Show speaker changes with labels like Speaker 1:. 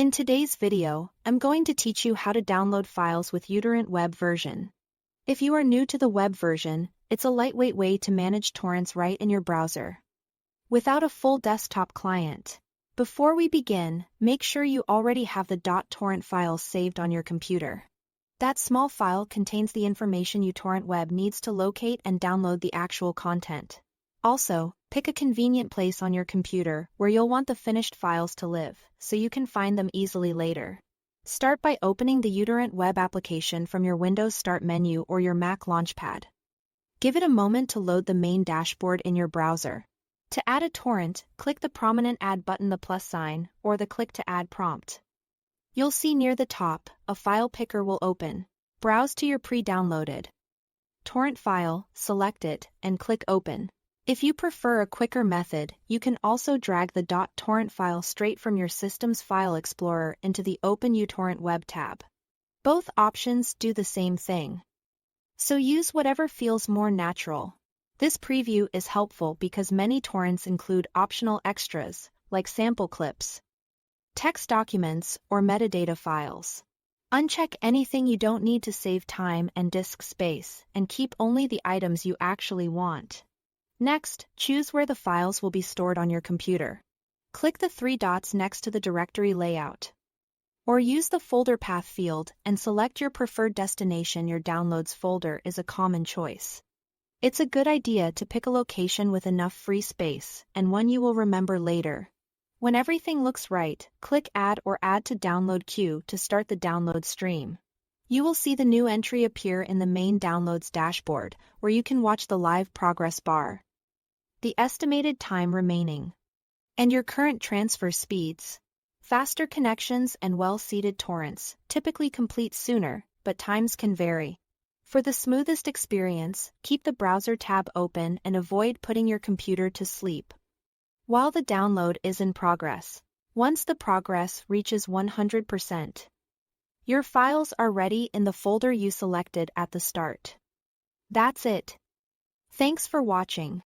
Speaker 1: In today's video, I'm going to teach you how to download files with Utorrent web version. If you are new to the web version, it's a lightweight way to manage torrents right in your browser, without a full desktop client. Before we begin, make sure you already have the .torrent files saved on your computer. That small file contains the information Utorrent web needs to locate and download the actual content. Also, pick a convenient place on your computer where you'll want the finished files to live, so you can find them easily later. Start by opening the Utorrent web application from your Windows Start menu or your Mac Launchpad. Give it a moment to load the main dashboard in your browser. To add a torrent, click the prominent Add button, the plus sign, or the Click to Add prompt. You'll see near the top, a file picker will open. Browse to your pre-downloaded torrent file, select it, and click Open. If you prefer a quicker method, you can also drag the .torrent file straight from your system's file explorer into the Open Utorrent web tab. Both options do the same thing, so use whatever feels more natural. This preview is helpful because many torrents include optional extras, like sample clips, text documents, or metadata files. Uncheck anything you don't need to save time and disk space, and keep only the items you actually want. Next, choose where the files will be stored on your computer. Click the three dots next to the directory layout, or use the folder path field and select your preferred destination. Your downloads folder is a common choice. It's a good idea to pick a location with enough free space and one you will remember later. When everything looks right, click Add or Add to Download Queue to start the download stream. You will see the new entry appear in the main Downloads dashboard, where you can watch the live progress bar, the estimated time remaining, and your current transfer speeds. Faster connections and well-seeded torrents typically complete sooner, but times can vary. For the smoothest experience, keep the browser tab open and avoid putting your computer to sleep while the download is in progress. Once the progress reaches 100%, your files are ready in the folder you selected at the start. That's it. Thanks for watching.